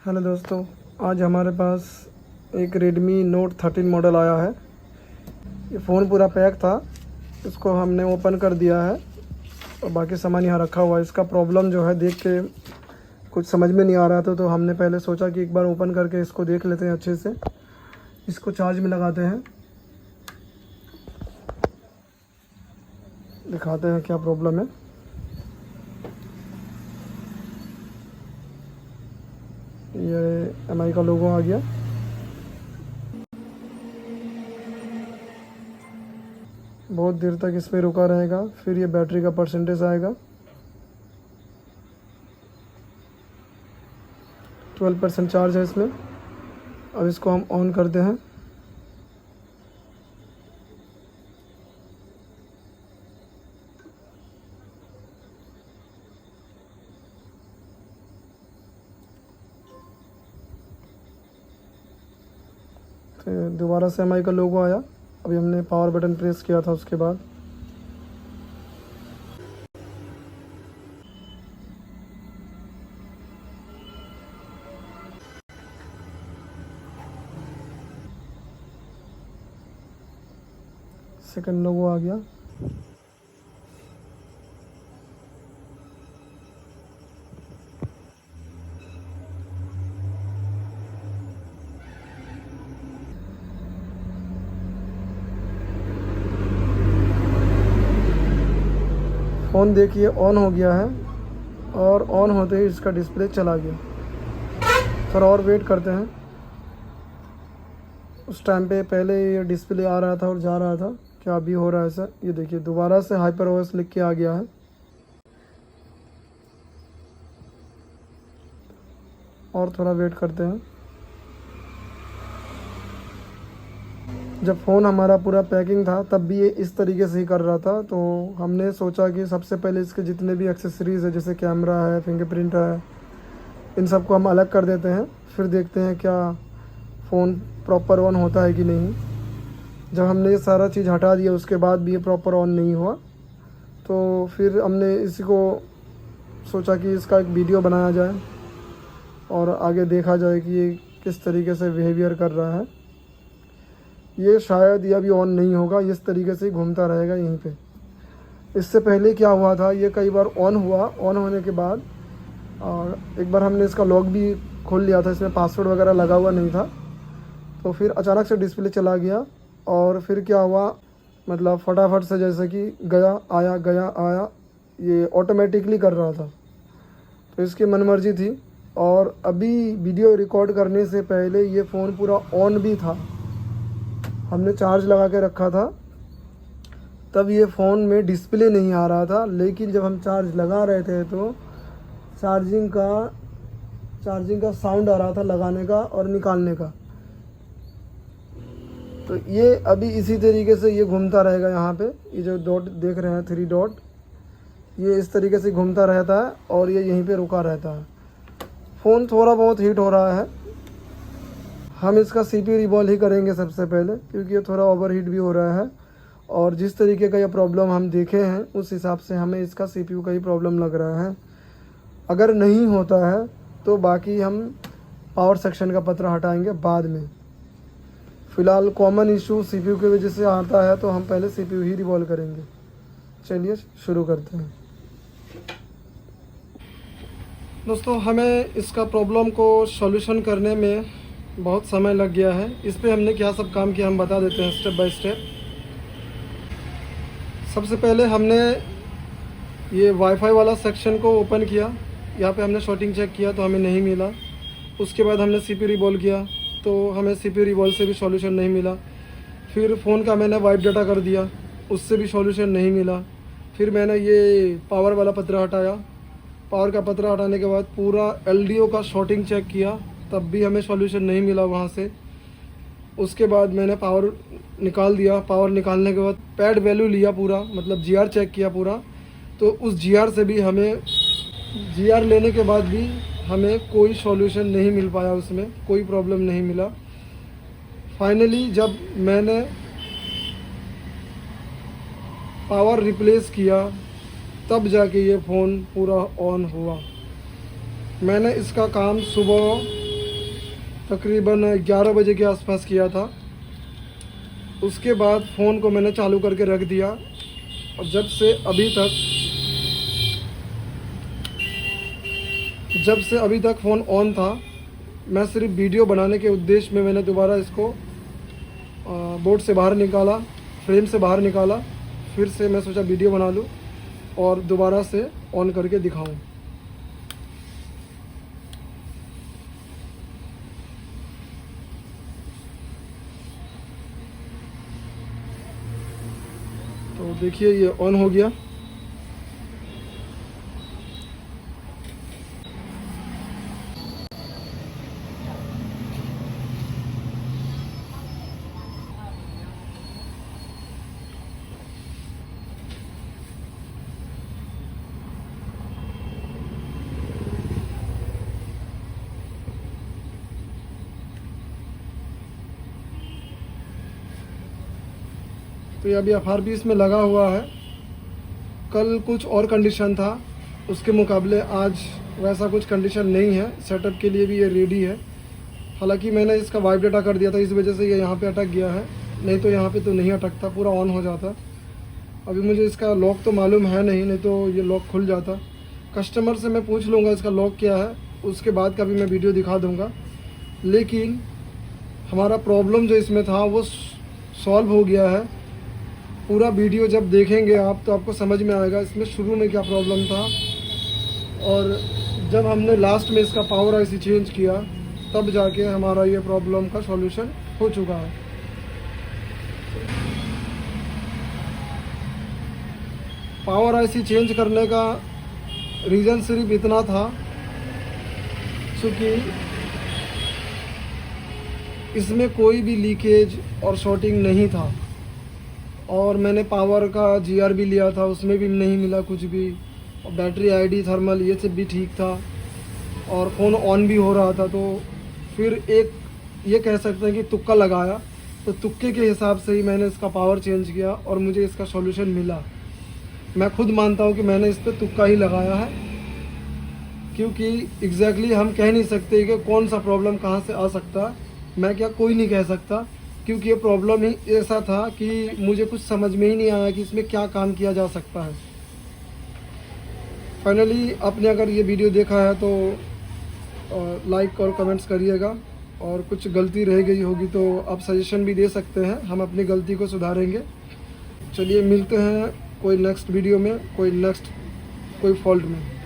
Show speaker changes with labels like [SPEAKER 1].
[SPEAKER 1] Hello दोस्तों, आज हमारे पास एक Redmi Note 13 मॉडल आया है। ये फ़ोन पूरा पैक था, इसको हमने ओपन कर दिया है और बाकी सामान यहाँ रखा हुआ है। इसका प्रॉब्लम जो है देख के कुछ समझ में नहीं आ रहा था, तो हमने पहले सोचा कि एक बार ओपन करके इसको देख लेते हैं अच्छे से। इसको चार्ज में लगाते हैं, दिखाते हैं क्या प्रॉब्लम है। ये MI का लोगो आ गया। बहुत देर तक इस पर रुका रहेगा, फिर ये बैटरी का परसेंटेज आएगा। 12% चार्ज है इसमें। अब इसको हम ऑन करते हैं। तो दोबारा से MI का लोगो आया। अभी हमने पावर बटन प्रेस किया था, उसके बाद सेकंड लोगो आ गया। फ़ोन देखिए ऑन हो गया है और ऑन होते ही इसका डिस्प्ले चला गया। थोड़ा और वेट करते हैं। उस टाइम पे पहले ये डिस्प्ले आ रहा था और जा रहा था, क्या अभी हो रहा है ऐसा? ये देखिए दोबारा से HyperOS लिख के आ गया है। और थोड़ा वेट करते हैं। जब फ़ोन हमारा पूरा पैकिंग था तब भी ये इस तरीके से ही कर रहा था, तो हमने सोचा कि सबसे पहले इसके जितने भी एक्सेसरीज़ है, जैसे कैमरा है, फिंगरप्रिंट है, इन सबको हम अलग कर देते हैं। फिर देखते हैं क्या फ़ोन प्रॉपर ऑन होता है कि नहीं। जब हमने ये सारा चीज़ हटा दिया उसके बाद भी ये प्रॉपर ऑन नहीं हुआ, तो फिर हमने इसी को सोचा कि इसका एक वीडियो बनाया जाए और आगे देखा जाए कि ये किस तरीके से बिहेवियर कर रहा है। ये शायद ये अभी ऑन नहीं होगा, इस तरीके से घूमता रहेगा यहीं पे। इससे पहले क्या हुआ था, ये कई बार ऑन हुआ। ऑन होने के बाद एक बार हमने इसका लॉक भी खोल लिया था, इसमें पासवर्ड वगैरह लगा हुआ नहीं था, तो फिर अचानक से डिस्प्ले चला गया। और फिर क्या हुआ, मतलब फटाफट से जैसे कि गया आया, ये ऑटोमेटिकली कर रहा था, तो इसकी मनमर्जी थी। और अभी वीडियो रिकॉर्ड करने से पहले ये फ़ोन पूरा ऑन भी था, हमने चार्ज लगा के रखा था, तब ये फ़ोन में डिस्प्ले नहीं आ रहा था। लेकिन जब हम चार्ज लगा रहे थे तो चार्जिंग का साउंड आ रहा था, लगाने का और निकालने का। तो ये अभी इसी तरीके से ये घूमता रहेगा। यहाँ पे ये जो डॉट देख रहे हैं, 3 डॉट, ये इस तरीके से घूमता रहता है और ये यहीं पे रुका रहता है। फ़ोन थोड़ा बहुत हीट हो रहा है। हम इसका CPU रिवॉल्व ही करेंगे सबसे पहले, क्योंकि ये थोड़ा ओवर हीट भी हो रहा है। और जिस तरीके का ये प्रॉब्लम हम देखे हैं उस हिसाब से हमें इसका CPU का ही प्रॉब्लम लग रहा है। अगर नहीं होता है तो बाकी हम पावर सेक्शन का पत्र हटाएंगे बाद में। फ़िलहाल कॉमन इशू CPU की वजह से आता है, तो हम पहले CPU ही रिवॉल्व करेंगे। चलिए शुरू करते हैं। दोस्तों, हमें इसका प्रॉब्लम को सॉल्यूशन करने में बहुत समय लग गया है। इस पे हमने क्या सब काम किया हम बता देते हैं स्टेप बाय स्टेप। सबसे पहले हमने ये वाईफाई वाला सेक्शन को ओपन किया। यहाँ पे हमने शॉर्टिंग चेक किया तो हमें नहीं मिला। उसके बाद हमने CPU रिवॉल्व किया तो हमें CPU रिवॉल्व से भी सॉल्यूशन नहीं मिला। फिर फ़ोन का मैंने वाइप डाटा कर दिया, उससे भी सॉल्यूशन नहीं मिला। फिर मैंने ये पावर वाला पत्र हटाया। पावर का पत्र हटाने के बाद पूरा LDO का शॉर्टिंग चेक किया, तब भी हमें सॉल्यूशन नहीं मिला वहाँ से। उसके बाद मैंने पावर निकाल दिया। पावर निकालने के बाद पैड वैल्यू लिया पूरा, मतलब GR चेक किया पूरा, तो उस GR से भी हमें, GR लेने के बाद भी हमें कोई सॉल्यूशन नहीं मिल पाया, उसमें कोई प्रॉब्लम नहीं मिला। फाइनली जब मैंने पावर रिप्लेस किया तब जाके ये फ़ोन पूरा ऑन हुआ। मैंने इसका काम सुबह तकरीबन 11 बजे के आसपास किया था। उसके बाद फ़ोन को मैंने चालू करके रख दिया और जब से अभी तक फ़ोन ऑन था। मैं सिर्फ वीडियो बनाने के उद्देश्य में मैंने दोबारा इसको बोर्ड से बाहर निकाला, फ्रेम से बाहर निकाला, फिर से मैं सोचा वीडियो बना लूँ और दोबारा से ऑन करके दिखाऊं। तो देखिए ये ऑन हो गया। तो ये अभी FRP इसमें लगा हुआ है। कल कुछ और कंडीशन था, उसके मुकाबले आज वैसा कुछ कंडीशन नहीं है। सेटअप के लिए भी ये रेडी है। हालांकि मैंने इसका वाइप डाटा कर दिया था, इस वजह से ये यहाँ पे अटक गया है, नहीं तो यहाँ पे तो नहीं अटकता, पूरा ऑन हो जाता। अभी मुझे इसका लॉक तो मालूम है नहीं तो ये लॉक खुल जाता। कस्टमर से मैं पूछ लूँगा इसका लॉक क्या है, उसके बाद का भी मैं वीडियो दिखा दूँगा। लेकिन हमारा प्रॉब्लम जो इसमें था वो सॉल्व हो गया है। पूरा वीडियो जब देखेंगे आप तो आपको समझ में आएगा इसमें शुरू में क्या प्रॉब्लम था, और जब हमने लास्ट में इसका पावर आईसी चेंज किया तब जाके हमारा ये प्रॉब्लम का सॉल्यूशन हो चुका है। पावर आईसी चेंज करने का रीज़न सिर्फ इतना था क्योंकि इसमें कोई भी लीकेज और शॉर्टिंग नहीं था, और मैंने पावर का GR भी लिया था, उसमें भी नहीं मिला कुछ भी, और बैटरी ID थर्मल ये सब भी ठीक था, और फ़ोन ऑन भी हो रहा था। तो फिर एक ये कह सकते हैं कि तुक्का लगाया, तो तुक्के के हिसाब से ही मैंने इसका पावर चेंज किया और मुझे इसका सॉल्यूशन मिला। मैं खुद मानता हूँ कि मैंने इस पर तुक्का ही लगाया है, क्योंकि एग्जैक्टली हम कह नहीं सकते कि कौन सा प्रॉब्लम कहाँ से आ सकता है। मैं क्या, कोई नहीं कह सकता, क्योंकि ये प्रॉब्लम ही ऐसा था कि मुझे कुछ समझ में ही नहीं आया कि इसमें क्या काम किया जा सकता है। फाइनली आपने अगर ये वीडियो देखा है तो लाइक और कमेंट्स करिएगा, और कुछ गलती रह गई होगी तो आप सजेशन भी दे सकते हैं, हम अपनी गलती को सुधारेंगे। चलिए मिलते हैं कोई नेक्स्ट वीडियो में, कोई फॉल्ट में।